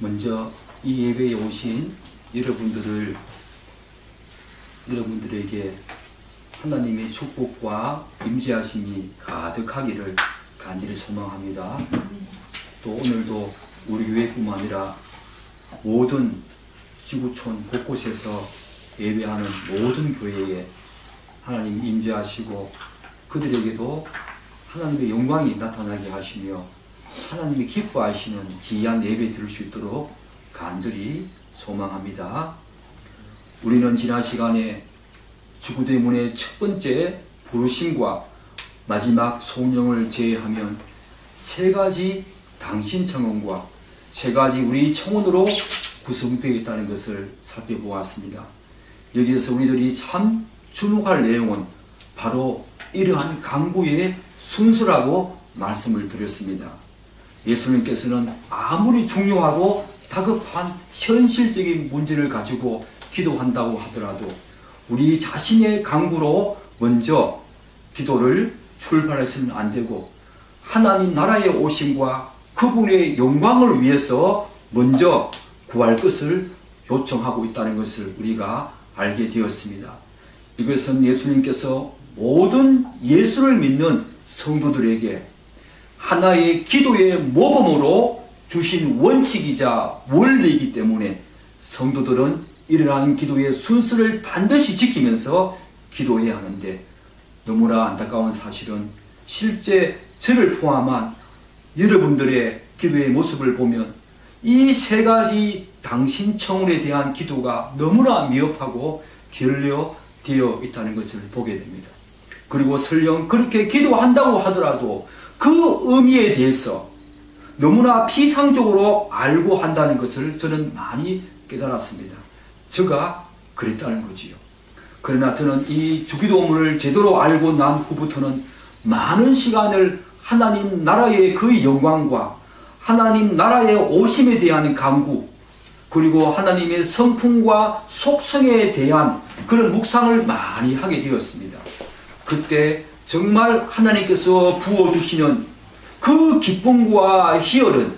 먼저 이 예배에 오신 여러분들에게 하나님의 축복과 임재하심이 가득하기를 간절히 소망합니다. 또 오늘도 우리 교회뿐만 아니라 모든 지구촌 곳곳에서 예배하는 모든 교회에 하나님 임재하시고 그들에게도 하나님의 영광이 나타나게 하시며 하나님이 기뻐하시는 귀한 예배 드릴 수 있도록 간절히 소망합니다. 우리는 지난 시간에 주구대문의 첫 번째 부르심과 마지막 성령을 제외하면 세 가지 당신 청원과 세 가지 우리 청원으로 구성되어 있다는 것을 살펴보았습니다. 여기에서 우리들이 참 주목할 내용은 바로 이러한 강구의 순서라고 말씀을 드렸습니다. 예수님께서는 아무리 중요하고 다급한 현실적인 문제를 가지고 기도한다고 하더라도 우리 자신의 강구로 먼저 기도를 출발해서는 안 되고 하나님 나라의 오심과 그분의 영광을 위해서 먼저 구할 것을 요청하고 있다는 것을 우리가 알게 되었습니다. 이것은 예수님께서 모든 예수를 믿는 성도들에게 하나의 기도의 모범으로 주신 원칙이자 원리이기 때문에 성도들은 이러한 기도의 순서를 반드시 지키면서 기도해야 하는데 너무나 안타까운 사실은 실제 저를 포함한 여러분들의 기도의 모습을 보면 이 세 가지 당신 청원에 대한 기도가 너무나 미흡하고 결여되어 있다는 것을 보게 됩니다. 그리고 설령 그렇게 기도한다고 하더라도 그 의미에 대해서 너무나 피상적으로 알고 한다는 것을 저는 많이 깨달았습니다. 제가 그랬다는 거지요. 그러나 저는 이 주기도문을 제대로 알고 난 후부터는 많은 시간을 하나님 나라의 그 영광과 하나님 나라의 오심에 대한 강구 그리고 하나님의 성품과 속성에 대한 그런 묵상을 많이 하게 되었습니다. 그때 정말 하나님께서 부어주시는 그 기쁨과 희열은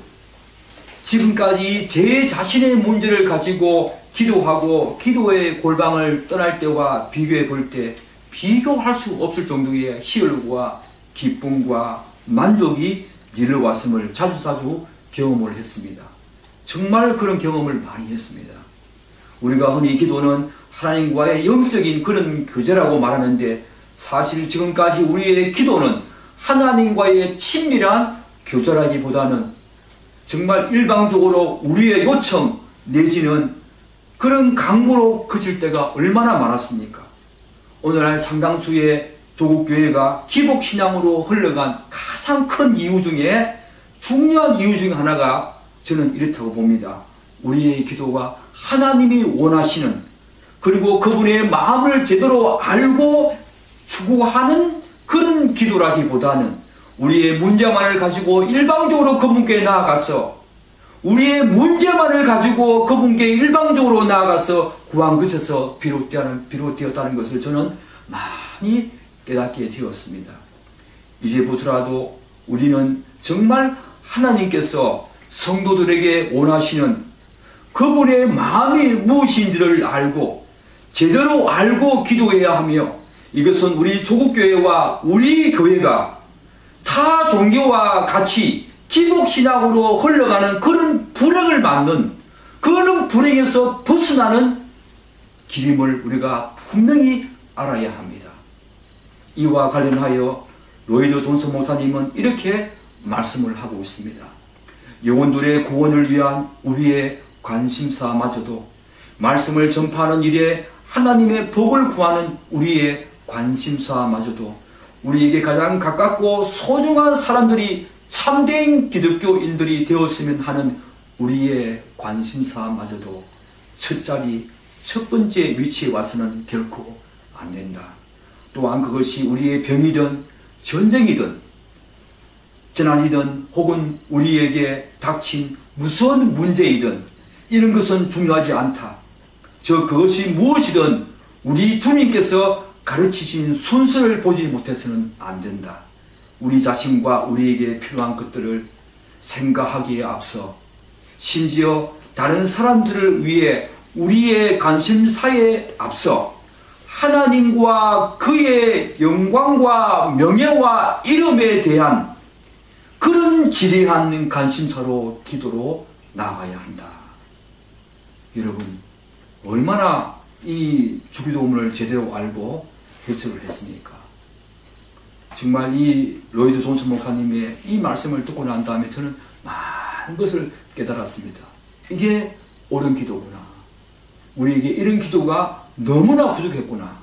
지금까지 제 자신의 문제를 가지고 기도하고 기도의 골방을 떠날 때와 비교해 볼 때 비교할 수 없을 정도의 희열과 기쁨과 만족이 밀려왔음을 자주 경험을 했습니다. 정말 그런 경험을 많이 했습니다. 우리가 흔히 기도는 하나님과의 영적인 그런 교제라고 말하는데 사실 지금까지 우리의 기도는 하나님과의 친밀한 교제라기보다는 정말 일방적으로 우리의 요청 내지는 그런 강구로 그칠 때가 얼마나 많았습니까? 오늘날 상당수의 조국교회가 기복신앙으로 흘러간 가장 큰 이유 중에 중요한 이유 중에 하나가 저는 이렇다고 봅니다. 우리의 기도가 하나님이 원하시는 그리고 그분의 마음을 제대로 알고 추구하는 그런 기도라기보다는 우리의 문제만을 가지고 일방적으로 그분께 나아가서 우리의 문제만을 가지고 그분께 일방적으로 나아가서 구한 것에서 비롯되었다는 것을 저는 많이 깨닫게 되었습니다. 이제부터라도 우리는 정말 하나님께서 성도들에게 원하시는 그분의 마음이 무엇인지를 알고 제대로 알고 기도해야 하며 이것은 우리 조국교회와 우리 교회가 타 종교와 같이 기복신앙으로 흘러가는 그런 불행을 막는 그런 불행에서 벗어나는 길임을 우리가 분명히 알아야 합니다. 이와 관련하여 로이드 존슨 목사님은 이렇게 말씀을 하고 있습니다. 영혼들의 구원을 위한 우리의 관심사마저도 말씀을 전파하는 일에 하나님의 복을 구하는 우리의 관심사마저도 우리에게 가장 가깝고 소중한 사람들이 참된 기독교인들이 되었으면 하는 우리의 관심사마저도 첫 자리, 첫 번째 위치에 와서는 결코 안 된다. 또한 그것이 우리의 병이든 전쟁이든 재난이든 혹은 우리에게 닥친 무서운 문제이든 이런 것은 중요하지 않다. 그것이 무엇이든 우리 주님께서 가르치신 순서를 보지 못해서는 안 된다. 우리 자신과 우리에게 필요한 것들을 생각하기에 앞서 심지어 다른 사람들을 위해 우리의 관심사에 앞서 하나님과 그의 영광과 명예와 이름에 대한 그런 지대한 관심사로 기도로 나아가야 한다. 여러분, 얼마나 이 주기도문을 제대로 알고 해석을 했습니까? 정말 이 로이드 존슨 목사님의 이 말씀을 듣고 난 다음에 저는 많은 것을 깨달았습니다. 이게 옳은 기도구나. 우리에게 이런 기도가 너무나 부족했구나.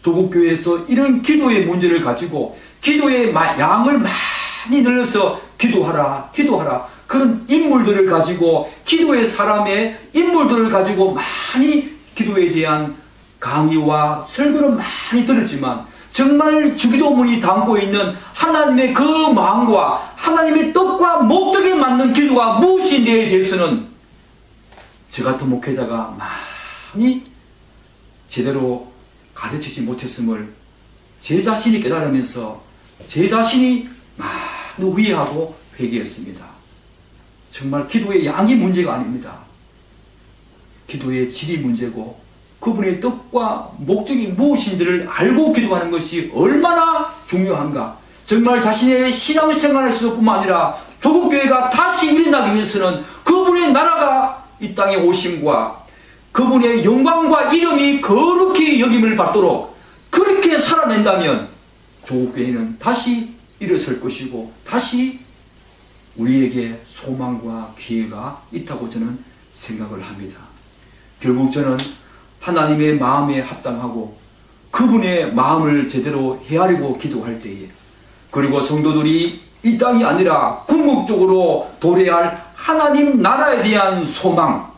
조국교회에서 이런 기도의 문제를 가지고 기도의 양을 많이 늘려서 기도하라, 기도하라. 그런 인물들을 가지고 기도의 사람의 인물들을 가지고 많이 기도에 대한 강의와 설교를 많이 들었지만 정말 주기도문이 담고 있는 하나님의 그 마음과 하나님의 뜻과 목적에 맞는 기도가 무엇인지에 대해서는 저 같은 목회자가 많이 제대로 가르치지 못했음을 제 자신이 깨달으면서 제 자신이 많이 후회하고 회개했습니다. 정말 기도의 양이 문제가 아닙니다. 기도의 질이 문제고 그분의 뜻과 목적이 무엇인지를 알고 기도하는 것이 얼마나 중요한가. 정말 자신의 신앙생활에서 뿐만 아니라 조국교회가 다시 일어나기 위해서는 그분의 나라가 이 땅에 오심과 그분의 영광과 이름이 거룩히 여김을 받도록 그렇게 살아낸다면 조국교회는 다시 일어설 것이고 다시 우리에게 소망과 기회가 있다고 저는 생각을 합니다. 결국 저는 하나님의 마음에 합당하고 그분의 마음을 제대로 헤아리고 기도할 때에 그리고 성도들이 이 땅이 아니라 궁극적으로 도래할 하나님 나라에 대한 소망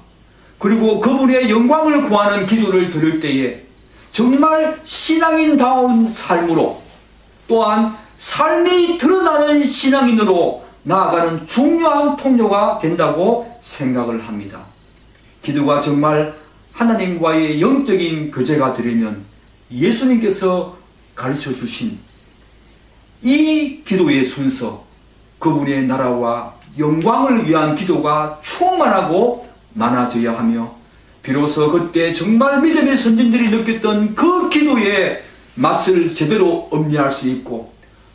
그리고 그분의 영광을 구하는 기도를 드릴 때에 정말 신앙인다운 삶으로 또한 삶이 드러나는 신앙인으로 나아가는 중요한 통로가 된다고 생각을 합니다. 기도가 정말 하나님과의 영적인 교제가 되려면 예수님께서 가르쳐 주신 이 기도의 순서, 그분의 나라와 영광을 위한 기도가 충만하고 많아져야 하며 비로소 그때 정말 믿음의 선진들이 느꼈던 그 기도의 맛을 제대로 음미할 수 있고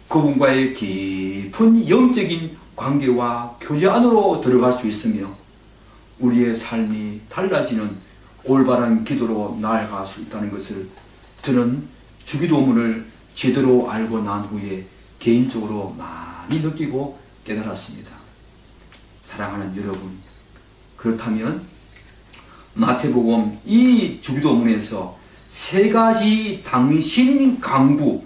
그분과의 깊은 영적인 관계와 교제 안으로 들어갈 수 있으며 우리의 삶이 달라지는 올바른 기도로 나아갈 수 있다는 것을 저는 주기도문을 제대로 알고 난 후에 개인적으로 많이 느끼고 깨달았습니다. 사랑하는 여러분, 그렇다면 마태복음 이 주기도문에서 세 가지 당신 강구,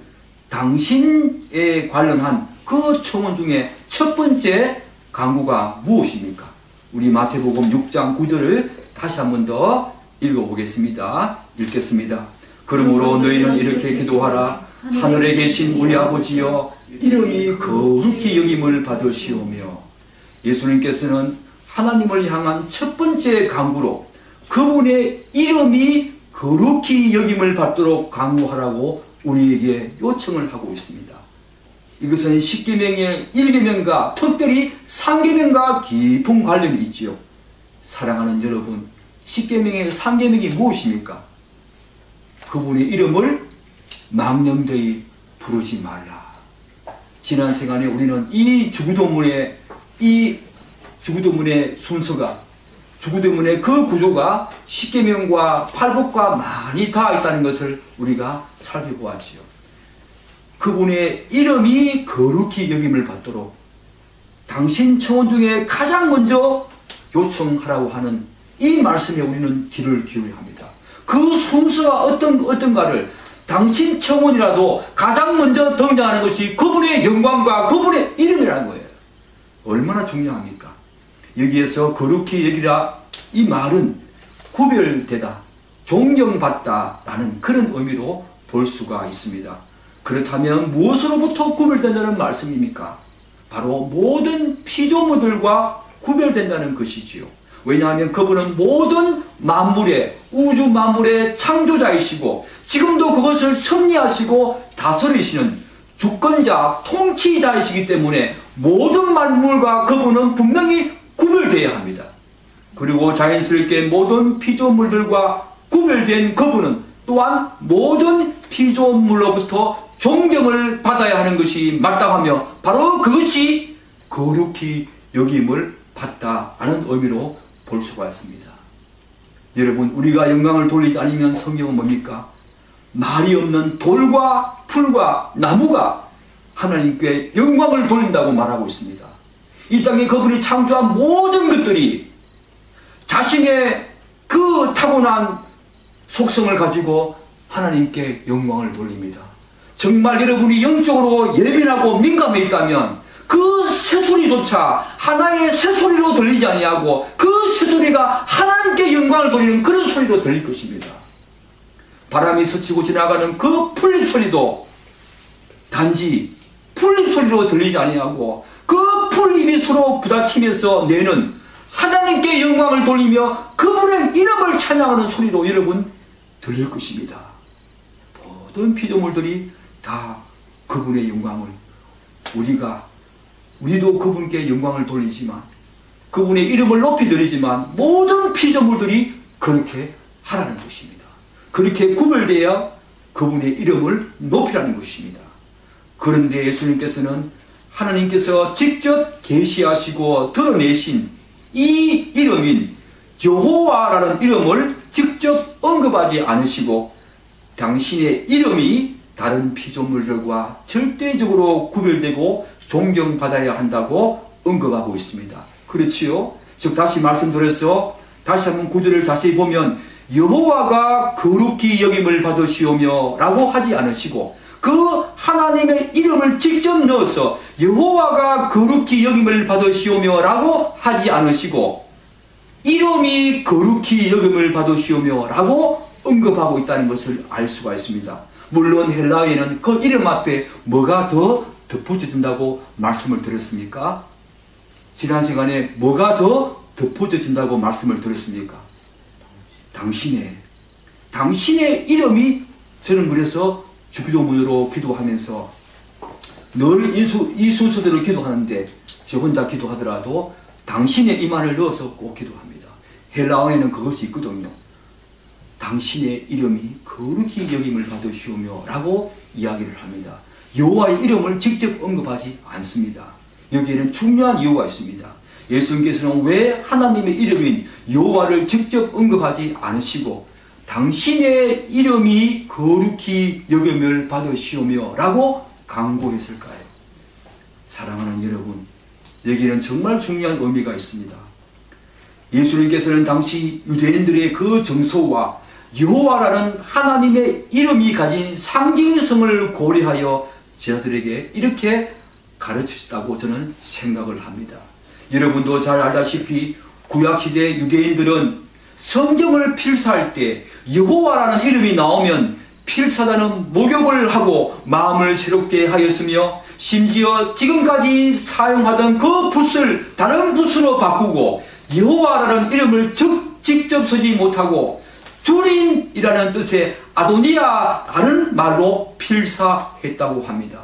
당신에 관련한 그 청원 중에 첫 번째 강구가 무엇입니까? 우리 마태복음 6장 9절을 다시 한 번 더 읽어보겠습니다. 읽겠습니다. 그러므로 너희는 이렇게 기도하라. 하늘에 계신 우리 아버지여 이름이 거룩히 여김을 받으시오며 예수님께서는 하나님을 향한 첫 번째 강구로 그분의 이름이 거룩히 여김을 받도록 강구하라고 우리에게 요청을 하고 있습니다. 이것은 십계명의 1계명과 특별히 3계명과 깊은 관련이 있지요. 사랑하는 여러분, 십계명의 3계명이 무엇입니까? 그분의 이름을 망령되이 부르지 말라. 지난 시간에 우리는 이 주기도문의 순서가 주기도문의 그 구조가 십계명과 팔복과 많이 닿아 있다는 것을 우리가 살펴보았지요. 그분의 이름이 거룩히 여김을 받도록 당신 청원 중에 가장 먼저 요청하라고 하는 이 말씀에 우리는 귀를 기울여야 합니다. 그 순서가 어떤가를 당신 청원이라도 가장 먼저 등장하는 것이 그분의 영광과 그분의 이름이라는 거예요. 얼마나 중요합니까? 여기에서 거룩히 여기라 이 말은 구별되다, 존경받다 라는 그런 의미로 볼 수가 있습니다. 그렇다면 무엇으로부터 구별된다는 말씀입니까? 바로 모든 피조물들과 구별된다는 것이지요. 왜냐하면 그분은 모든 만물의 우주 만물의 창조자이시고 지금도 그것을 섭리하시고 다스리시는 주권자 통치자이시기 때문에 모든 만물과 그분은 분명히 구별되어야 합니다. 그리고 자연스럽게 모든 피조물들과 구별된 그분은 또한 모든 피조물로부터 존경을 받아야 하는 것이 마땅하며 바로 그것이 거룩히 여김을 받다라는 의미로 볼 수가 있습니다. 여러분, 우리가 영광을 돌리지 않으면 성경은 뭡니까? 말이 없는 돌과 풀과 나무가 하나님께 영광을 돌린다고 말하고 있습니다. 이 땅에 그분이 창조한 모든 것들이 자신의 그 타고난 속성을 가지고 하나님께 영광을 돌립니다. 정말 여러분이 영적으로 예민하고 민감해 있다면 그 새소리조차 하나의 새소리로 들리지 아니하고 그 새소리가 하나님께 영광을 돌리는 그런 소리로 들릴 것입니다. 바람이 스치고 지나가는 그 풀잎 소리도 단지 풀잎 소리로 들리지 아니하고 그 풀잎이 서로 부딪히면서 내는 하나님께 영광을 돌리며 그분의 이름을 찬양하는 소리로 여러분 들릴 것입니다. 모든 피조물들이 다 그분의 영광을 우리도 그분께 영광을 돌리지만 그분의 이름을 높이 드리지만 모든 피조물들이 그렇게 하라는 것입니다. 그렇게 구별되어 그분의 이름을 높이라는 것입니다. 그런데 예수님께서는 하나님께서 직접 계시하시고 드러내신 이 이름인 여호와라는 이름을 직접 언급하지 않으시고 당신의 이름이 다른 피조물들과 절대적으로 구별되고 존경받아야 한다고 언급하고 있습니다. 그렇지요? 즉 다시 말씀드려서 다시 한번 구절을 자세히 보면 여호와가 거룩히 여김을 받으시오며 라고 하지 않으시고 그 하나님의 이름을 직접 넣어서 여호와가 거룩히 여김을 받으시오며 라고 하지 않으시고 이름이 거룩히 여김을 받으시오며 라고 언급하고 있다는 것을 알 수가 있습니다. 물론 헬라어에는 그 이름 앞에 뭐가 더 덧붙여진다고 말씀을 드렸습니까? 지난 시간에 뭐가 더 덧붙여진다고 말씀을 드렸습니까? 당신의 이름이 저는 그래서 주기도문으로 기도하면서 늘 이 순서대로 기도하는데 저 혼자 기도하더라도 당신의 이만을 넣어서 꼭 기도합니다. 헬라어에는 그것이 있거든요. 당신의 이름이 거룩히 여김을 받으시오며 라고 이야기를 합니다. 여호와의 이름을 직접 언급하지 않습니다. 여기에는 중요한 이유가 있습니다. 예수님께서는 왜 하나님의 이름인 여호와를 직접 언급하지 않으시고 당신의 이름이 거룩히 여김을 받으시오며 라고 강구했을까요? 사랑하는 여러분, 여기에는 정말 중요한 의미가 있습니다. 예수님께서는 당시 유대인들의 그 정서와 여호와라는 하나님의 이름이 가진 상징성을 고려하여 저들에게 이렇게 가르치셨다고 저는 생각을 합니다. 여러분도 잘 알다시피 구약시대 유대인들은 성경을 필사할 때 여호와라는 이름이 나오면 필사자는 목욕을 하고 마음을 새롭게 하였으며 심지어 지금까지 사용하던 그 붓을 다른 붓으로 바꾸고 여호와라는 이름을 직접 쓰지 못하고 주님이라는 뜻의 아도니아라는 말로 필사했다고 합니다.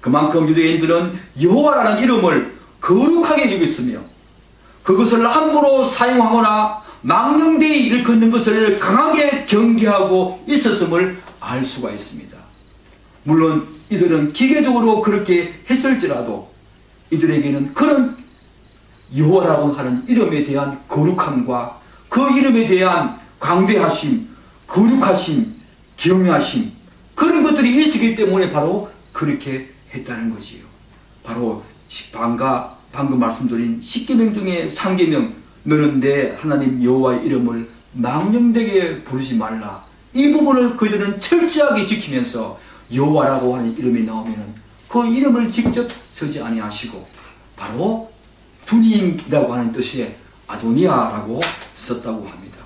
그만큼 유대인들은 여호와라는 이름을 거룩하게 여겼으며 그것을 함부로 사용하거나 망령되이 일컫는 것을 강하게 경계하고 있었음을 알 수가 있습니다. 물론 이들은 기계적으로 그렇게 했을지라도 이들에게는 그런 여호와라고 하는 이름에 대한 거룩함과 그 이름에 대한 광대하심, 거룩하심, 경외하심 그런 것들이 있었기 때문에 바로 그렇게 했다는 것이요. 바로 방금 말씀드린 10계명 중에 3계명 너는 내 하나님 여호와의 이름을 망령되게 부르지 말라. 이 부분을 그들은 철저하게 지키면서 여호와라고 하는 이름이 나오면 그 이름을 직접 쓰지 아니하시고 바로 주님이라고 하는 뜻의 아도니아라고 썼다고 합니다.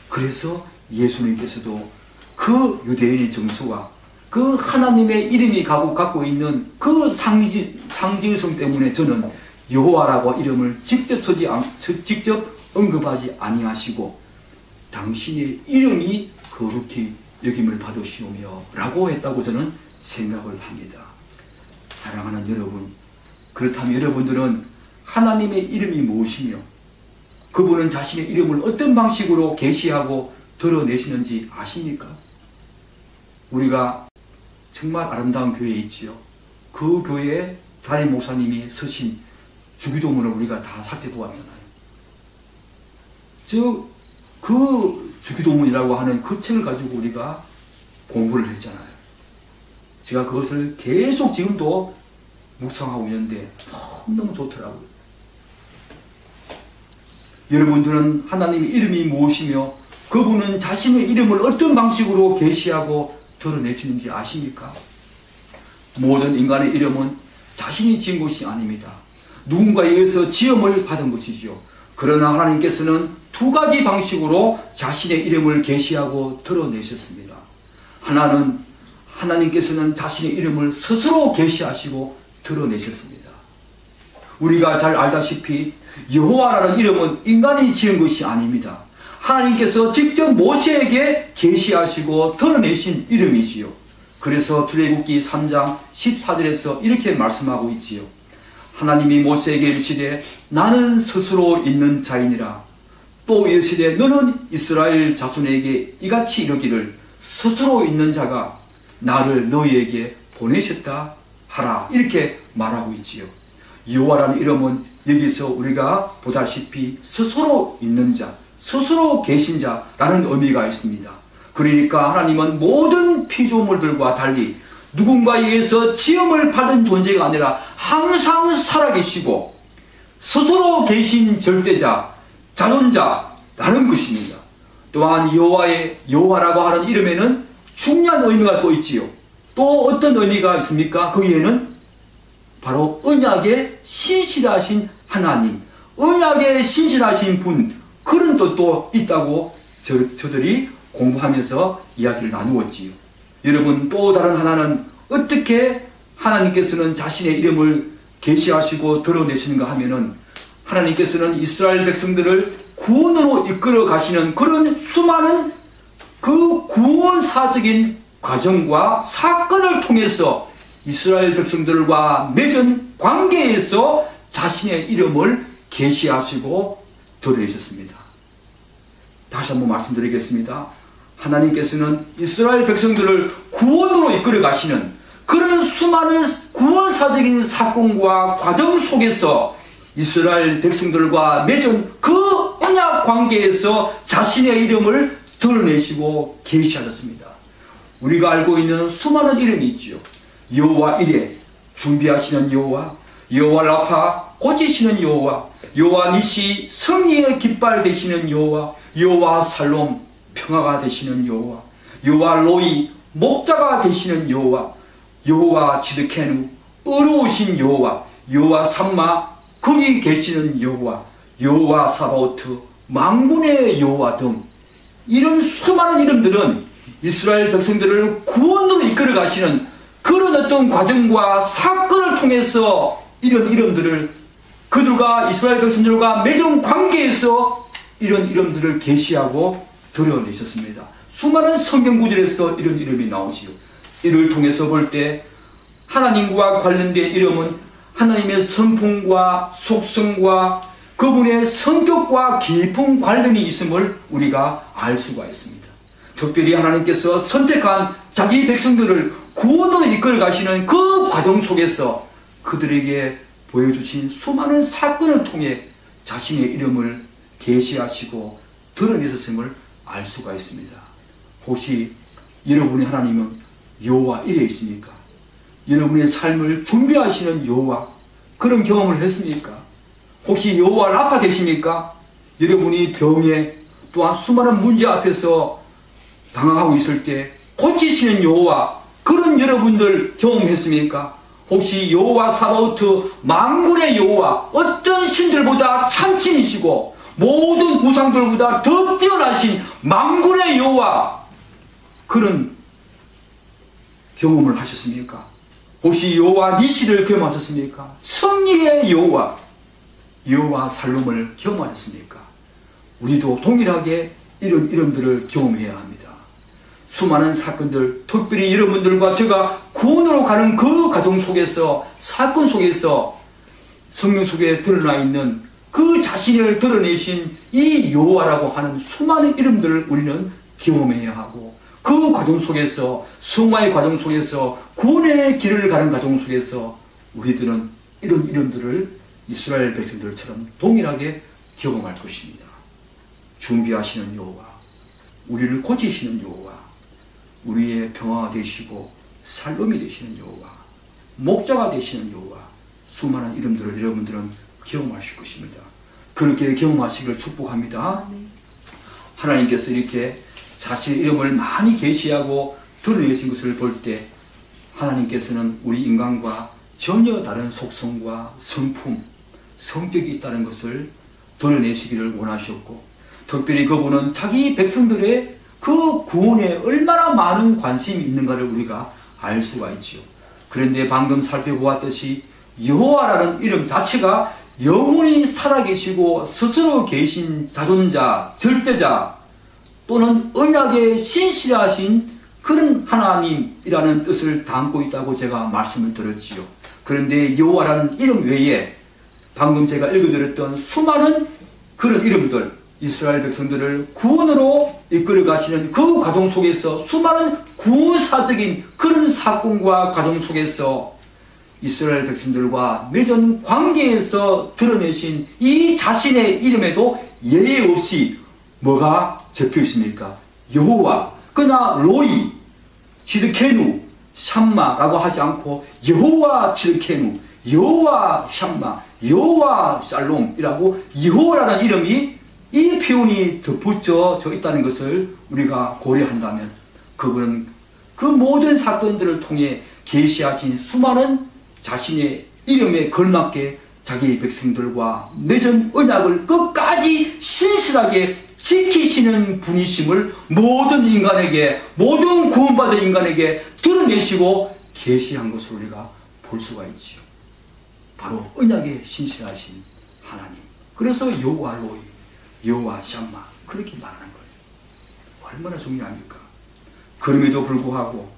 그래서 예수님께서도 그 유대인의 정수와 그 하나님의 이름이 갖고 있는 그 상징성 때문에 저는 여호와라고 이름을 직접 언급하지 아니하시고 당신의 이름이 거룩히 여김을 받으시오며 라고 했다고 저는 생각을 합니다. 사랑하는 여러분, 그렇다면 여러분들은 하나님의 이름이 무엇이며 그분은 자신의 이름을 어떤 방식으로 계시하고 드러내시는지 아십니까? 우리가 정말 아름다운 교회에 있지요. 그 교회에 담임 목사님이 서신 주기도문을 우리가 다 살펴보았잖아요. 그 주기도문이라고 하는 그 책을 가지고 우리가 공부를 했잖아요. 제가 그것을 계속 지금도 묵상하고 있는데 너무 좋더라고요. 여러분들은 하나님의 이름이 무엇이며 그분은 자신의 이름을 어떤 방식으로 계시하고 드러내시는지 아십니까? 모든 인간의 이름은 자신이 지은 것이 아닙니다. 누군가에 의해서 지음을 받은 것이지요. 그러나 하나님께서는 두 가지 방식으로 자신의 이름을 계시하고 드러내셨습니다. 하나는 하나님께서는 자신의 이름을 스스로 계시하시고 드러내셨습니다. 우리가 잘 알다시피 여호와라는 이름은 인간이 지은 것이 아닙니다. 하나님께서 직접 모세에게 계시하시고 드러내신 이름이지요. 그래서 출애굽기 3장 14절에서 이렇게 말씀하고 있지요. 하나님이 모세에게 이르시되 나는 스스로 있는 자이니라. 또 이르시되 너는 이스라엘 자손에게 이같이 이르기를 스스로 있는 자가 나를 너희에게 보내셨다 하라. 이렇게 말하고 있지요. 여호와라는 이름은 여기서 우리가 보다시피 스스로 있는 자, 스스로 계신 자라는 의미가 있습니다. 그러니까 하나님은 모든 피조물들과 달리 누군가에 의해서 지음을 받은 존재가 아니라 항상 살아계시고 스스로 계신 절대자, 자존자라는 것입니다. 또한 여호와라고 하는 이름에는 중요한 의미가 또 있지요. 또 어떤 의미가 있습니까? 거기에는 바로 언약의 신실하신 하나님, 언약의 신실하신 분, 그런 뜻도 있다고 저들이 공부하면서 이야기를 나누었지요. 여러분, 또 다른 하나는 어떻게 하나님께서는 자신의 이름을 계시하시고 드러내시는가 하면은 하나님께서는 이스라엘 백성들을 구원으로 이끌어 가시는 그런 수많은 그 구원사적인 과정과 사건을 통해서 이스라엘 백성들과 맺은 관계에서 자신의 이름을 계시하시고 드러내셨습니다. 다시 한번 말씀드리겠습니다. 하나님께서는 이스라엘 백성들을 구원으로 이끌어 가시는 그런 수많은 구원사적인 사건과 과정 속에서 이스라엘 백성들과 맺은 그 언약 관계에서 자신의 이름을 드러내시고 계시하셨습니다. 우리가 알고 있는 수많은 이름이 있죠. 여호와 이레, 준비하시는 여호와, 여호와 라파, 고치시는 여호와, 여호와 니시, 승리의 깃발 되시는 여호와, 여호와 살롬, 평화가 되시는 여호와, 여호와 로이, 목자가 되시는 여호와, 여호와 지드케누, 의로우신 여호와, 여호와 삼마, 거기 계시는 여호와, 여호와 사바오트, 만군의 여호와 등 이런 수많은 이름들은 이스라엘 백성들을 구원으로 이끌어 가시는 그런 어떤 과정과 사건을 통해서 이런 이름들을 그들과 이스라엘 백성들과 맺은 관계에서 이런 이름들을 계시하고 드러내셨습니다. 수많은 성경 구절에서 이런 이름이 나오지요. 이를 통해서 볼 때 하나님과 관련된 이름은 하나님의 성품과 속성과 그분의 성격과 깊은 관련이 있음을 우리가 알 수가 있습니다. 특별히 하나님께서 선택한 자기 백성들을 구원으로 이끌어 가시는 그 과정 속에서 그들에게 보여주신 수많은 사건을 통해 자신의 이름을 계시하시고 드러내셨음을 알 수가 있습니다. 혹시 여러분의 하나님은 여호와 이레 있습니까? 여러분의 삶을 준비하시는 여호와, 그런 경험을 했습니까? 혹시 여호와 라파 계십니까? 여러분이 병에 또한 수많은 문제 앞에서 당황하고 있을 때 고치시는 여호와, 그런 여러분들 경험했습니까? 혹시 여호와 사바오트, 만군의 여호와, 어떤 신들보다 참신이시고 모든 우상들보다 더 뛰어나신 만군의 여호와, 그런 경험을 하셨습니까? 혹시 여호와 니시를 경험하셨습니까? 승리의 여호와, 여호와 살롬을 경험하셨습니까? 우리도 동일하게 이런 이름들을 경험해야 합니다. 수많은 사건들, 특별히 여러분들과 제가 구원으로 가는 그 과정 속에서, 사건 속에서 성경 속에 드러나 있는 그 자신을 드러내신 이 여호와라고 하는 수많은 이름들을 우리는 경험해야 하고, 그 과정 속에서, 성화의 과정 속에서, 구원의 길을 가는 과정 속에서 우리들은 이런 이름들을 이스라엘 백성들처럼 동일하게 경험할 것입니다. 준비하시는 여호와, 우리를 고치시는 여호와, 우리의 평화가 되시고 살롬이 되시는 여호와, 목자가 되시는 여호와, 수많은 이름들을 여러분들은 경험하실 것입니다. 그렇게 경험하시기를 축복합니다. 하나님께서 이렇게 자신의 이름을 많이 계시하고 드러내신 것을 볼 때 하나님께서는 우리 인간과 전혀 다른 속성과 성품, 성격이 있다는 것을 드러내시기를 원하셨고, 특별히 그분은 자기 백성들의 그 구원에 얼마나 많은 관심이 있는가를 우리가 알 수가 있지요. 그런데 방금 살펴보았듯이 여호와라는 이름 자체가 영원히 살아계시고 스스로 계신 자존자, 절대자 또는 언약에 신실하신 그런 하나님이라는 뜻을 담고 있다고 제가 말씀을 드렸지요. 그런데 여호와라는 이름 외에 방금 제가 읽어드렸던 수많은 그런 이름들, 이스라엘 백성들을 구원으로 이끌어 가시는 그 과정 속에서 수많은 구원사적인 그런 사건과 과정 속에서 이스라엘 백성들과 맺은 관계에서 드러내신 이 자신의 이름에도 예외 없이 뭐가 적혀 있습니까? 여호와, 그러나 로이, 지드케누, 샴마라고 하지 않고 여호와 지드케누, 여호와 샴마, 여호와 살롬이라고 여호와라는 이름이, 이 표현이 덧붙여 있다는 것을 우리가 고려한다면 그분은 그 모든 사건들을 통해 계시하신 수많은 자신의 이름에 걸맞게 자기 백성들과 맺은 언약을 끝까지 신실하게 지키시는 분이심을 모든 인간에게, 모든 구원받은 인간에게 드러내시고 계시한 것을 우리가 볼 수가 있지요. 바로 언약에 신실하신 하나님. 그래서 여호와 로이, 여호와 샴마 그렇게 말하는 거예요. 얼마나 중요합니까? 그럼에도 불구하고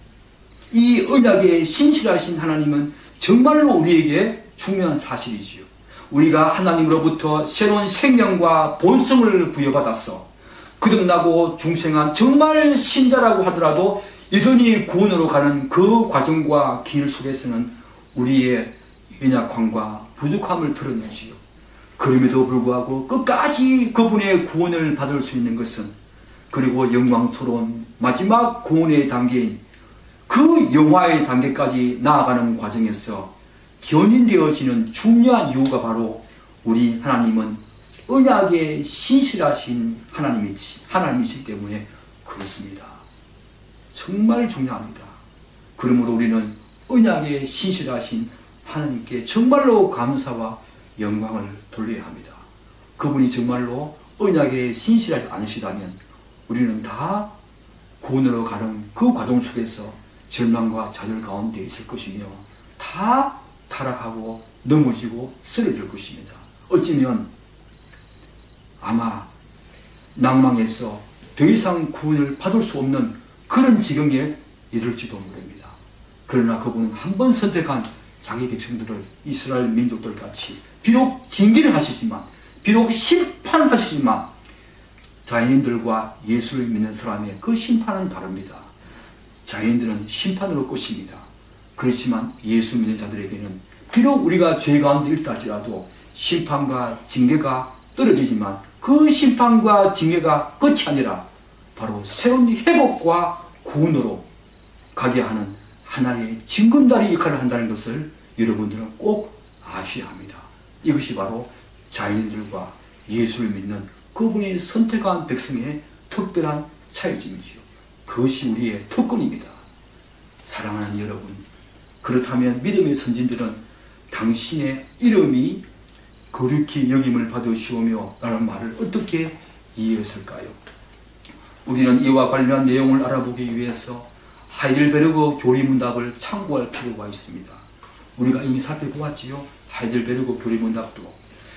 이 언약에 신실하신 하나님은 정말로 우리에게 중요한 사실이지요. 우리가 하나님으로부터 새로운 생명과 본성을 부여받았어 거듭나고 중생한 정말 신자라고 하더라도 여전히 구원으로 가는 그 과정과 길 속에서는 우리의 연약함과 부족함을 드러내지요. 그럼에도 불구하고 끝까지 그분의 구원을 받을 수 있는 것은, 그리고 영광스러운 마지막 구원의 단계인 그 영화의 단계까지 나아가는 과정에서 견인되어지는 중요한 이유가 바로 우리 하나님은 언약에 신실하신 하나님이시기 때문에 그렇습니다. 정말 중요합니다. 그러므로 우리는 언약에 신실하신 하나님께 정말로 감사와 영광을 돌려야 합니다. 그분이 정말로 언약에 신실하지 않으시다면 우리는 다 구원으로 가는 그 과정 속에서 절망과 좌절 가운데 있을 것이며 다 타락하고 넘어지고 쓰러질 것입니다. 어찌면 아마 낭망해서 더 이상 구원을 받을 수 없는 그런 지경에 이를지도 모릅니다. 그러나 그분은 한 번 선택한 자기 백성들을 이스라엘 민족들 같이 비록 징계를 하시지만, 비록 심판하시지만 자연인들과 예수를 믿는 사람의 그 심판은 다릅니다. 자연인들은 심판으로 끝입니다. 그렇지만 예수 믿는 자들에게는 비록 우리가 죄 가운데 있다 할지라도 심판과 징계가 떨어지지만 그 심판과 징계가 끝이 아니라 바로 새로운 회복과 구원으로 가게 하는 하나의 징검다리 역할을 한다는 것을 여러분들은 꼭 아셔야 합니다. 이것이 바로 자연인들과 예수를 믿는 그분이 선택한 백성의 특별한 차이점이지요. 그것이 우리의 특권입니다. 사랑하는 여러분, 그렇다면 믿음의 선진들은 당신의 이름이 거룩히 여김을 받으시오며 라는 말을 어떻게 이해했을까요? 우리는 이와 관련한 내용을 알아보기 위해서 하이델베르그 교리문답을 참고할 필요가 있습니다. 우리가 이미 살펴보았지요. 하이델베르그 교리문답도.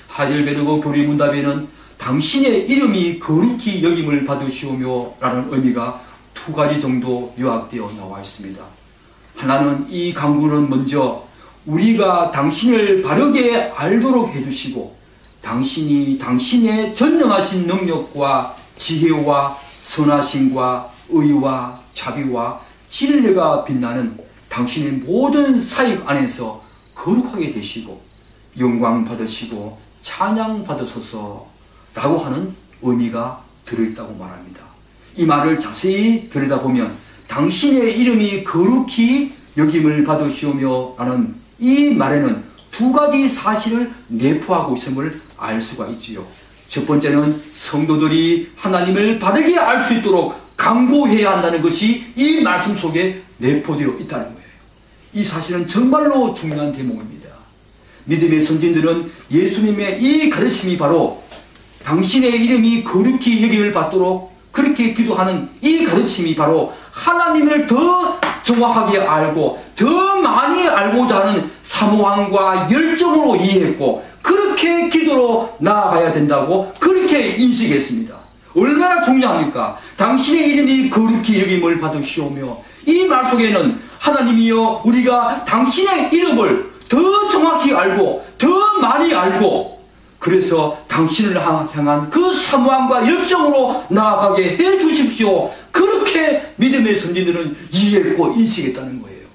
하이델베르그 교리문답에는 당신의 이름이 거룩히 여김을 받으시오며 라는 의미가 두 가지 정도 요약되어 나와 있습니다. 하나는, 이 강구는 먼저 우리가 당신을 바르게 알도록 해주시고 당신이 당신의 전능하신 능력과 지혜와 선하심과 의와 자비와 진리가 빛나는 당신의 모든 사역 안에서 거룩하게 되시고 영광 받으시고 찬양 받으소서 라고 하는 의미가 들어있다고 말합니다. 이 말을 자세히 들여다보면 당신의 이름이 거룩히 여김을 받으시오며 라는 이 말에는 두 가지 사실을 내포하고 있음을 알 수가 있지요. 첫 번째는 성도들이 하나님을 바르게 알 수 있도록 강구해야 한다는 것이 이 말씀 속에 내포되어 있다는 거예요. 이 사실은 정말로 중요한 대목입니다. 믿음의 선진들은 예수님의 이 가르침이 바로 당신의 이름이 거룩히 여김을 받도록 그렇게 기도하는 이 가르침이 바로 하나님을 더 정확하게 알고 더 많이 알고자 하는 사모함과 열정으로 이해했고 그렇게 기도로 나아가야 된다고 그렇게 인식했습니다. 얼마나 중요합니까? 당신의 이름이 거룩히 여김을 받으시오며 이 말 속에는 하나님이여 우리가 당신의 이름을 더 정확히 알고 더 많이 알고 그래서 당신을 향한 그 사모함과 열정으로 나아가게 해 주십시오. 그렇게 믿음의 선진들은 이해했고 인식했다는 거예요.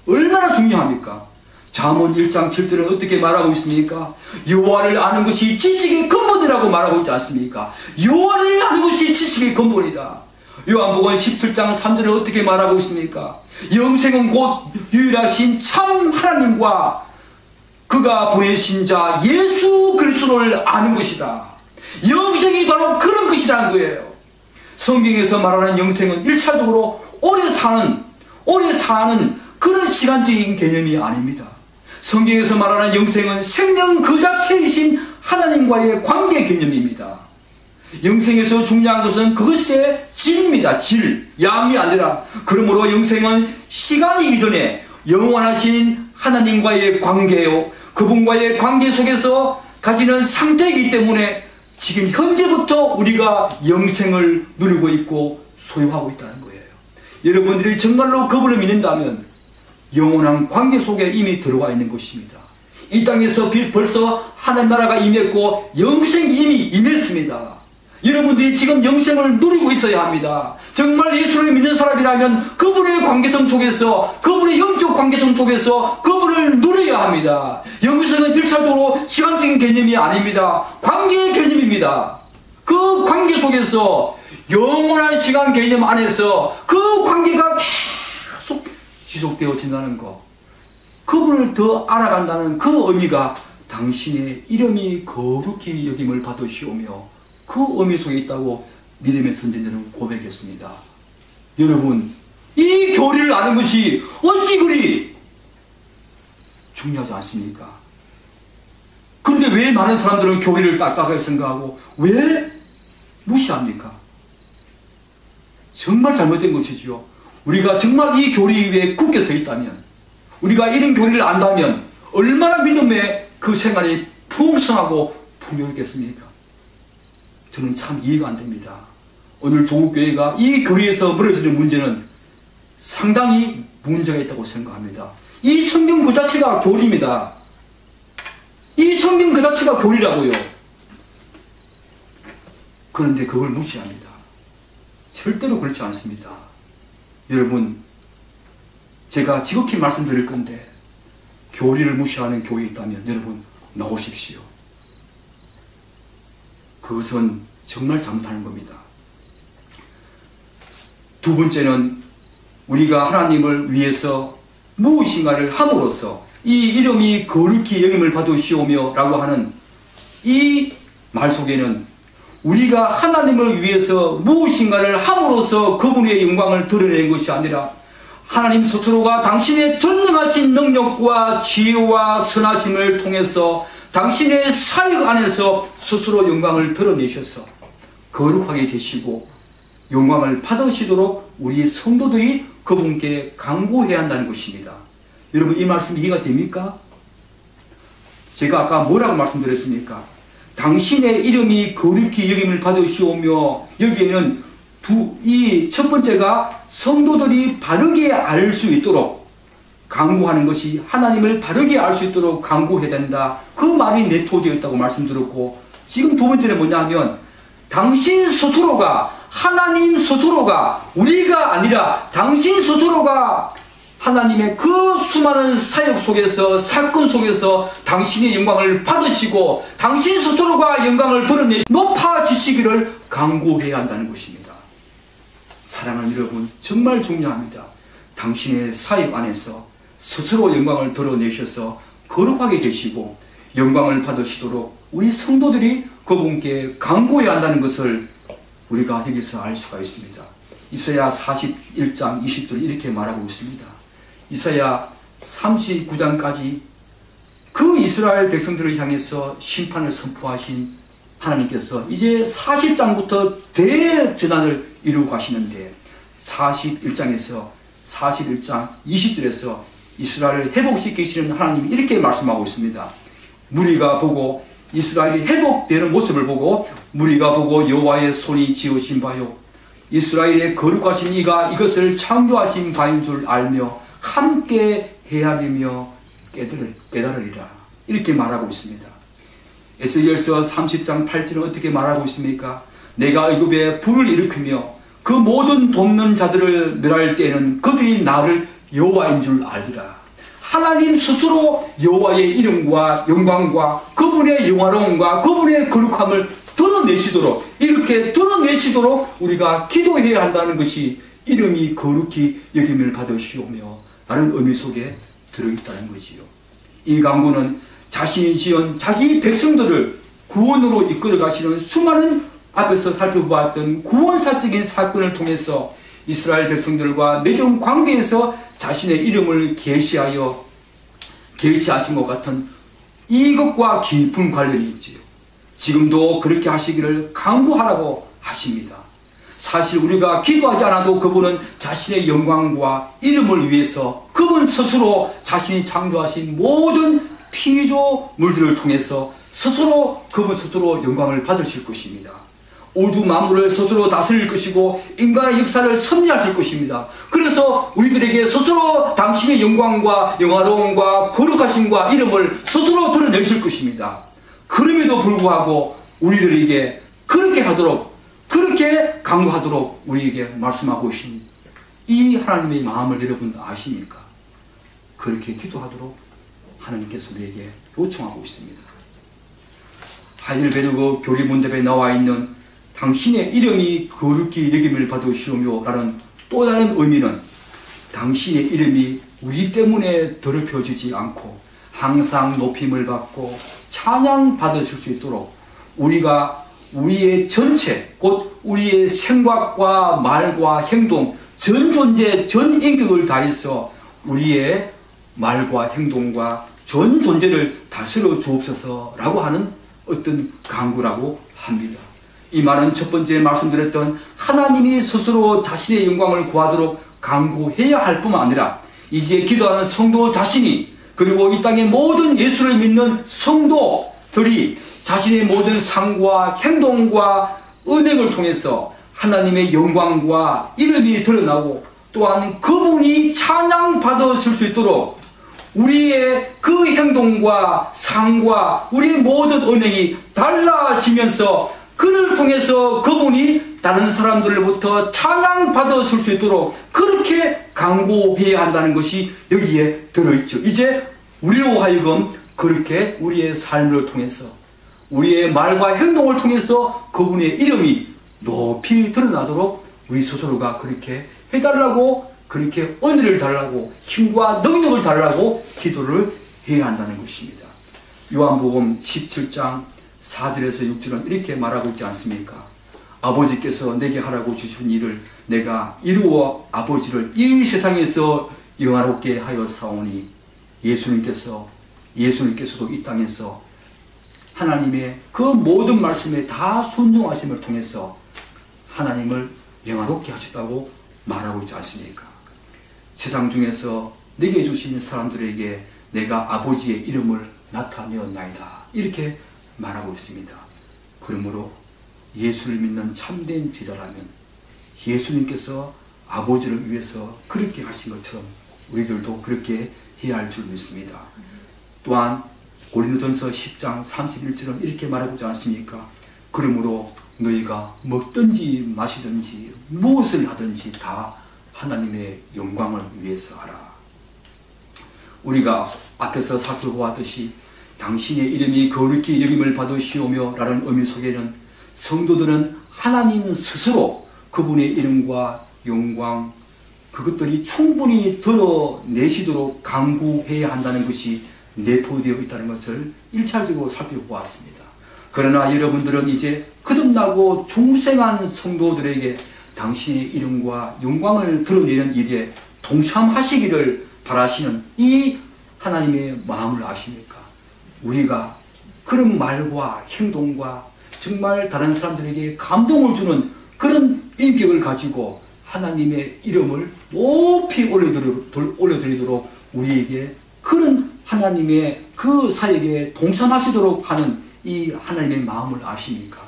얼마나 중요합니까? 잠언 1장 7절은 어떻게 말하고 있습니까? 여호와를 아는 것이 지식의 근본이라고 말하고 있지 않습니까? 여호와를 아는 것이 지식의 근본이다. 요한복음 17장 3절은 어떻게 말하고 있습니까? 영생은 곧 유일하신 참 하나님과 그가 보내신 자 예수 그리스도를 아는 것이다. 영생이 바로 그런 것이라는 거예요. 성경에서 말하는 영생은 1차적으로 오래 사는 그런 시간적인 개념이 아닙니다. 성경에서 말하는 영생은 생명 그 자체이신 하나님과의 관계 개념입니다. 영생에서 중요한 것은 그것의 질입니다. 질, 양이 아니라. 그러므로 영생은 시간이 이전에 영원하신 하나님과의 관계요, 그분과의 관계 속에서 가지는 상태이기 때문에 지금 현재부터 우리가 영생을 누리고 있고 소유하고 있다는 거예요. 여러분들이 정말로 그분을 믿는다면 영원한 관계 속에 이미 들어와 있는 것입니다. 이 땅에서 벌써 하나님 나라가 임했고 영생이 이미 임했습니다. 여러분들이 지금 영생을 누리고 있어야 합니다. 정말 예수를 믿는 사람이라면 그분의 관계성 속에서, 그분의 영적 관계성 속에서 그분을 누려야 합니다. 영생은 1차적으로 시간적인 개념이 아닙니다. 관계의 개념입니다. 그 관계 속에서 영원한 시간 개념 안에서 그 관계가 계속 지속되어진다는 것, 그분을 더 알아간다는 그 의미가 당신의 이름이 거룩히 여김을 받으시오며 그 의미 속에 있다고 믿음의 선진들은 고백했습니다. 여러분, 이 교리를 아는 것이 어찌 그리 중요하지 않습니까? 그런데 왜 많은 사람들은 교리를 딱딱하게 생각하고 왜 무시합니까? 정말 잘못된 것이죠. 우리가 정말 이 교리 위에 굳게 서 있다면, 우리가 이런 교리를 안다면 얼마나 믿음의 그 생활이 풍성하고 풍요했겠습니까? 저는 참 이해가 안 됩니다. 오늘 조국교회가 이 교리에서 멀어지는 문제는 상당히 문제가 있다고 생각합니다. 이 성경 그 자체가 교리입니다. 이 성경 그 자체가 교리라고요. 그런데 그걸 무시합니다. 절대로 그렇지 않습니다. 여러분, 제가 지극히 말씀드릴 건데 교리를 무시하는 교회 있다면 여러분 나오십시오. 그것은 정말 잘못하는 겁니다. 두 번째는 우리가 하나님을 위해서 무엇인가를 함으로써 이 이름이 거룩히 여김을 받으시오며 라고 하는 이 말 속에는 우리가 하나님을 위해서 무엇인가를 함으로써 그분의 영광을 드러내는 것이 아니라 하나님 스스로가 당신의 전능하신 능력과 지혜와 선하심을 통해서 당신의 사역 안에서 스스로 영광을 드러내셔서 거룩하게 되시고 영광을 받으시도록 우리 성도들이 그분께 간구해야 한다는 것입니다. 여러분, 이 말씀 이해가 됩니까? 제가 아까 뭐라고 말씀드렸습니까? 당신의 이름이 거룩히 여김을 받으시오며, 여기에는 이 첫 번째가 성도들이 바르게 알 수 있도록 간구하는 것이 하나님을 바르게 알 수 있도록 간구해야 된다. 그 말이 내포되어 있다고 말씀드렸고, 지금 두 번째는 뭐냐면 당신 스스로가, 하나님 스스로가, 우리가 아니라 당신 스스로가 하나님의 그 수많은 사역 속에서, 사건 속에서 당신의 영광을 받으시고 당신 스스로가 영광을 드러내 높아지시기를 간구해야 한다는 것입니다. 사랑하는 여러분, 정말 중요합니다. 당신의 사역 안에서 스스로 영광을 드러내셔서 거룩하게 되시고 영광을 받으시도록 우리 성도들이 그분께 간구해야 한다는 것을 우리가 여기서 알 수가 있습니다. 이사야 41장 20절 이렇게 말하고 있습니다. 이사야 39장까지 그 이스라엘 백성들을 향해서 심판을 선포하신 하나님께서 이제 40장부터 대전환을 이루고 가시는데 41장에서 41장 20절에서 이스라엘을 회복시키시는 하나님이 이렇게 말씀하고 있습니다. 무리가 보고, 이스라엘이 회복되는 모습을 보고 무리가 보고 여호와의 손이 지으신 바요, 이스라엘의 거룩하신 이가 이것을 창조하신 바인 줄 알며 함께 헤아리며 깨달으리라, 이렇게 말하고 있습니다. 에스겔서 30장 8절은 어떻게 말하고 있습니까? 내가 애굽에 불을 일으키며 그 모든 돕는 자들을 멸할 때에는 그들이 나를 여호와인 줄 알리라. 하나님 스스로 여호와의 이름과 영광과 그분의 영화로움과 그분의 거룩함을 드러내시도록, 이렇게 드러내시도록 우리가 기도해야 한다는 것이 이름이 거룩히 여김을 받으시오며 라는 의미 속에 들어있다는 거지요. 이 간구는 자신이 지은 자기 백성들을 구원으로 이끌어 가시는 수많은 앞에서 살펴보았던 구원사적인 사건을 통해서 이스라엘 백성들과 맺은 관계에서 자신의 이름을 계시하신 것 같은 이것과 깊은 관련이 있지요. 지금도 그렇게 하시기를 간구하라고 하십니다. 사실 우리가 기도하지 않아도 그분은 자신의 영광과 이름을 위해서 그분 스스로 자신이 창조하신 모든 피조물들을 통해서 스스로 그분 스스로 영광을 받으실 것입니다. 우주 만물을 스스로 다스릴 것이고 인간의 역사를 섭리하실 것입니다. 그래서 우리들에게 스스로 당신의 영광과 영화로움과 거룩하심과 이름을 스스로 드러내실 것입니다. 그럼에도 불구하고 우리들에게 그렇게 하도록, 그렇게 강구하도록 우리에게 말씀하고 계신 이 하나님의 마음을 여러분 아십니까? 그렇게 기도하도록 하나님께서 우리에게 요청하고 있습니다. 하이델베르그 교리문답에 나와 있는 당신의 이름이 거룩히 여김을 받으시오며 라는 또 다른 의미는 당신의 이름이 우리 때문에 더럽혀지지 않고 항상 높임을 받고 찬양 받으실 수 있도록 우리가 우리의 전체, 곧 우리의 생각과 말과 행동, 전 존재, 전 인격을 다해서 우리의 말과 행동과 전 존재를 다스려 주옵소서 라고 하는 어떤 간구라고 합니다. 이 말은 첫 번째 말씀드렸던 하나님이 스스로 자신의 영광을 구하도록 간구해야 할 뿐만 아니라 이제 기도하는 성도 자신이, 그리고 이 땅의 모든 예수를 믿는 성도들이 자신의 모든 삶과 행동과 은행을 통해서 하나님의 영광과 이름이 드러나고 또한 그분이 찬양받으실 수 있도록 우리의 그 행동과 삶과 우리의 모든 은행이 달라지면서 그를 통해서 그분이 다른 사람들로부터 찬양받으실 수 있도록 그렇게 간구해야 한다는 것이 여기에 들어있죠. 이제 우리로 하여금 그렇게 우리의 삶을 통해서 우리의 말과 행동을 통해서 그분의 이름이 높이 드러나도록 우리 스스로가 그렇게 해달라고, 그렇게 은혜를 달라고, 힘과 능력을 달라고 기도를 해야 한다는 것입니다. 요한복음 17장 4절에서 6절은 이렇게 말하고 있지 않습니까? 아버지께서 내게 하라고 주신 일을 내가 이루어 아버지를 이 세상에서 영화롭게 하여 사오니, 예수님께서도 이 땅에서 하나님의 그 모든 말씀에 다 순종하심을 통해서 하나님을 영화롭게 하셨다고 말하고 있지 않습니까? 세상 중에서 내게 주신 사람들에게 내가 아버지의 이름을 나타내었나이다, 이렇게 말하고 있습니다. 그러므로 예수를 믿는 참된 제자라면 예수님께서 아버지를 위해서 그렇게 하신 것처럼 우리들도 그렇게 해야 할 줄 믿습니다. 또한 고린도전서 10장 31절은 이렇게 말하고자 않습니까? 그러므로 너희가 먹든지 마시든지 무엇을 하든지 다 하나님의 영광을 위해서 하라. 우리가 앞에서 살펴보았듯이 당신의 이름이 거룩히 여김을 받으시오며 라는 의미 속에는 성도들은 하나님 스스로 그분의 이름과 영광 그것들이 충분히 드러내시도록 강구해야 한다는 것이 내포되어 있다는 것을 1차적으로 살펴보았습니다. 그러나 여러분들은 이제 거듭나고 중생한 성도들에게 당신의 이름과 영광을 드러내는 일에 동참하시기를 바라시는 이 하나님의 마음을 아십니까? 우리가 그런 말과 행동과 정말 다른 사람들에게 감동을 주는 그런 인격을 가지고 하나님의 이름을 높이 올려드리도록 우리에게 그런 하나님의 그 사역에 동참하시도록 하는 이 하나님의 마음을 아십니까?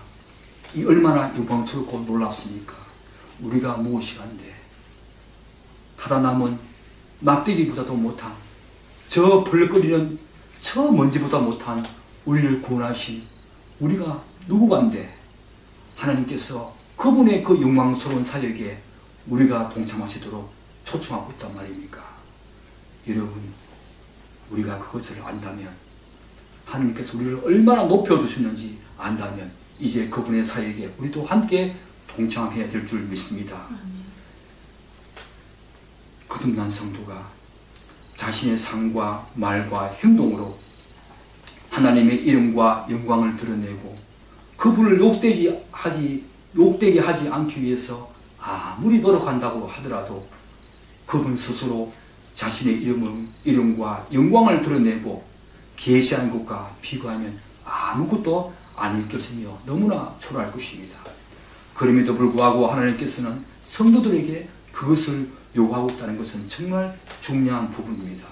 이 얼마나 영광스럽고 놀랍습니까? 우리가 무엇이간데 하다 남은 막대기보다도 못한 저 벌거리는 저 먼지보다 못한 우리를 구원하신 우리가 누구간데 하나님께서 그분의 그 영광스러운 사역에 우리가 동참하시도록 초청하고 있단 말입니까? 여러분, 우리가 그것을 안다면 하나님께서 우리를 얼마나 높여주셨는지 안다면 이제 그분의 사역에 우리도 함께 동참해야 될 줄 믿습니다. 거듭난 성도가 자신의 삶과 말과 행동으로 하나님의 이름과 영광을 드러내고 그분을 욕되게 하지 않기 위해서 아무리 노력한다고 하더라도 그분 스스로 자신의 이름과 영광을 드러내고 계시하는 것과 비교하면 아무것도 아닐 것이며 너무나 초라할 것입니다. 그럼에도 불구하고 하나님께서는 성도들에게 그것을 요구하고 있다는 것은 정말 중요한 부분입니다.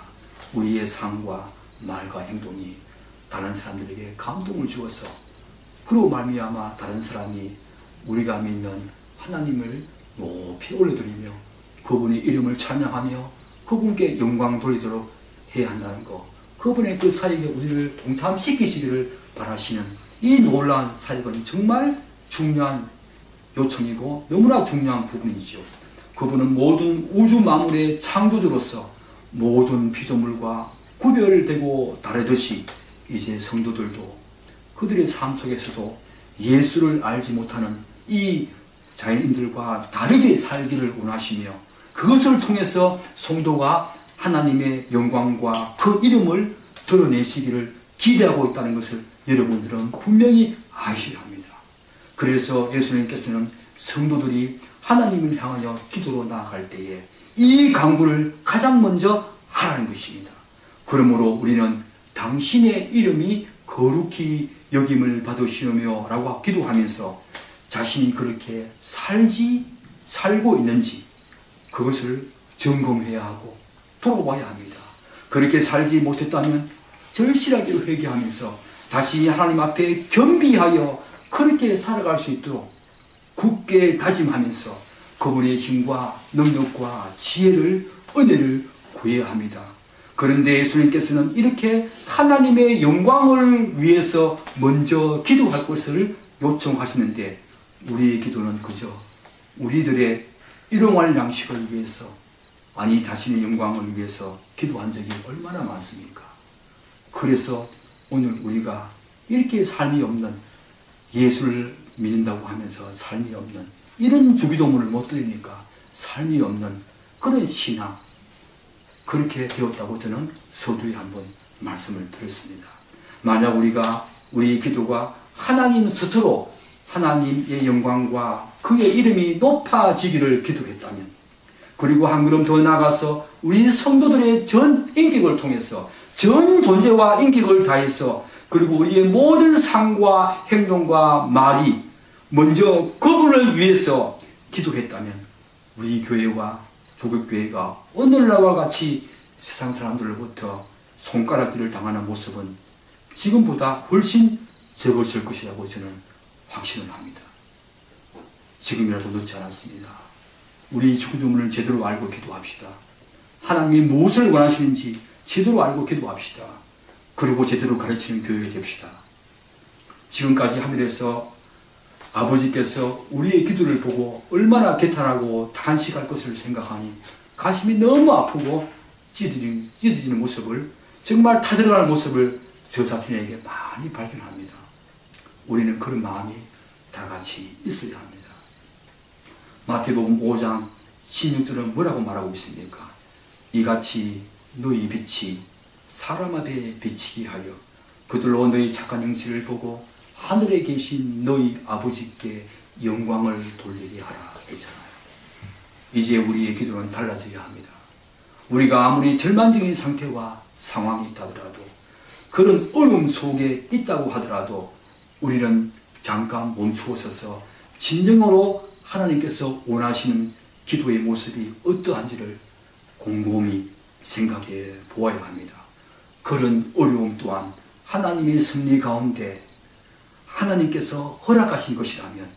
우리의 삶과 말과 행동이 다른 사람들에게 감동을 주어서 그로 말미암아 다른 사람이 우리가 믿는 하나님을 높이 올려드리며 그분의 이름을 찬양하며 그분께 영광 돌리도록 해야 한다는 것, 그분의 그 사역에 우리를 동참시키시기를 바라시는 이 놀라운 사역은 정말 중요한 요청이고 너무나 중요한 부분이죠. 그분은 모든 우주 만물의 창조주로서 모든 피조물과 구별되고 다르듯이 이제 성도들도 그들의 삶 속에서도 예수를 알지 못하는 이 자연인들과 다르게 살기를 원하시며 그것을 통해서 성도가 하나님의 영광과 그 이름을 드러내시기를 기대하고 있다는 것을 여러분들은 분명히 아셔야 합니다. 그래서 예수님께서는 성도들이 하나님을 향하여 기도로 나아갈 때에 이 강구를 가장 먼저 하라는 것입니다. 그러므로 우리는 당신의 이름이 거룩히 여김을 받으시오며 라고 기도하면서 자신이 그렇게 살고 있는지 그것을 점검해야 하고 돌아봐야 합니다. 그렇게 살지 못했다면 절실하게 회개하면서 다시 하나님 앞에 겸비하여 그렇게 살아갈 수 있도록 굳게 다짐하면서 그분의 힘과 능력과 지혜를 은혜를 구해야 합니다. 그런데 예수님께서는 이렇게 하나님의 영광을 위해서 먼저 기도할 것을 요청하시는데 우리의 기도는 그저 우리들의 일용할 양식을 위해서 아니 자신의 영광을 위해서 기도한 적이 얼마나 많습니까? 그래서 오늘 우리가 이렇게 삶이 없는 예수를 믿는다고 하면서 삶이 없는 이런 주기도문을 못 드리니까 삶이 없는 그런 신앙 그렇게 되었다고 저는 서두에 한번 말씀을 드렸습니다. 만약 우리의 기도가 하나님 스스로 하나님의 영광과 그의 이름이 높아지기를 기도했다면 그리고 한 걸음 더 나아가서 우리 성도들의 전 인격을 통해서 전 존재와 인격을 다해서 그리고 우리의 모든 삶과 행동과 말이 먼저 그분을 위해서 기도했다면 우리 교회와 조국교회가 오늘날과 같이 세상 사람들로부터 손가락질을 당하는 모습은 지금보다 훨씬 적었을 것이라고 저는 확신을 합니다. 지금이라도 늦지 않았습니다. 우리 주기도문을 제대로 알고 기도합시다. 하나님이 무엇을 원하시는지 제대로 알고 기도합시다. 그리고 제대로 가르치는 교회가 됩시다. 지금까지 하늘에서 아버지께서 우리의 기도를 보고 얼마나 개탄하고 탄식할 것을 생각하니 가슴이 너무 아프고 찢어지는 모습을, 정말 타들어가는 모습을 저 자신에게 많이 발견합니다. 우리는 그런 마음이 다 같이 있어야 합니다. 마태복음 5장 16절은 뭐라고 말하고 있습니까? 이같이 너희 빛이 사람 앞에 비치게 하여 그들로 너희 착한 행실을 보고 하늘에 계신 너희 아버지께 영광을 돌리게 하라 했잖아요. 이제 우리의 기도는 달라져야 합니다. 우리가 아무리 절망적인 상태와 상황이 있다 하더라도, 그런 어려움 속에 있다고 하더라도 우리는 잠깐 멈추어 서서 진정으로 하나님께서 원하시는 기도의 모습이 어떠한지를 곰곰이 생각해 보아야 합니다. 그런 어려움 또한 하나님의 섭리 가운데 하나님께서 허락하신 것이라면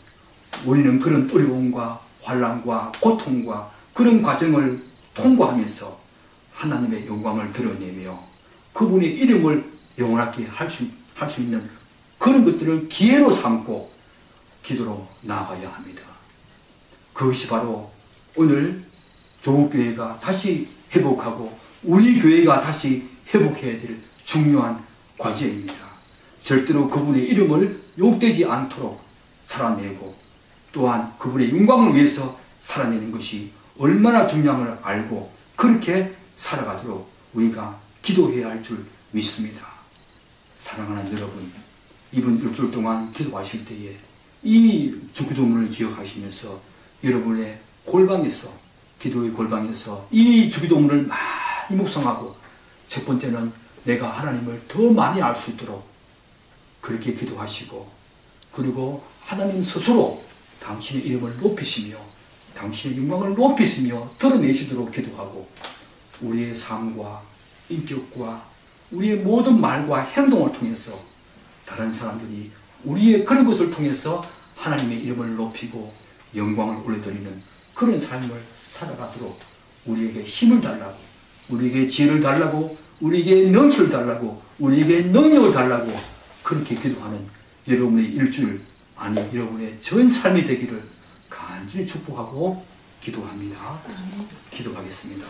우리는 그런 어려움과 환난과 고통과 그런 과정을 통과하면서 하나님의 영광을 드러내며 그분의 이름을 영원하게 할 수 있는 그런 것들을 기회로 삼고 기도로 나아가야 합니다. 그것이 바로 오늘 조국교회가 다시 회복하고 우리 교회가 다시 회복해야 될 중요한 과제입니다. 절대로 그분의 이름을 욕되지 않도록 살아내고 또한 그분의 영광을 위해서 살아내는 것이 얼마나 중요한 걸 알고 그렇게 살아가도록 우리가 기도해야 할 줄 믿습니다. 사랑하는 여러분, 이번 일주일 동안 기도하실 때에 이 주기도문을 기억하시면서 여러분의 골방에서, 기도의 골방에서 이 주기도문을 많이 묵상하고, 첫 번째는 내가 하나님을 더 많이 알 수 있도록 그렇게 기도하시고, 그리고 하나님 스스로 당신의 이름을 높이시며 당신의 영광을 높이시며 드러내시도록 기도하고, 우리의 삶과 인격과 우리의 모든 말과 행동을 통해서 다른 사람들이 우리의 그런 것을 통해서 하나님의 이름을 높이고 영광을 올려드리는 그런 삶을 살아가도록 우리에게 힘을 달라고, 우리에게 지혜를 달라고, 우리에게 명철을 달라고, 우리에게 능력을 달라고 그렇게 기도하는 여러분의 일주일, 아니 여러분의 전 삶이 되기를 간절히 축복하고 기도합니다. 기도하겠습니다.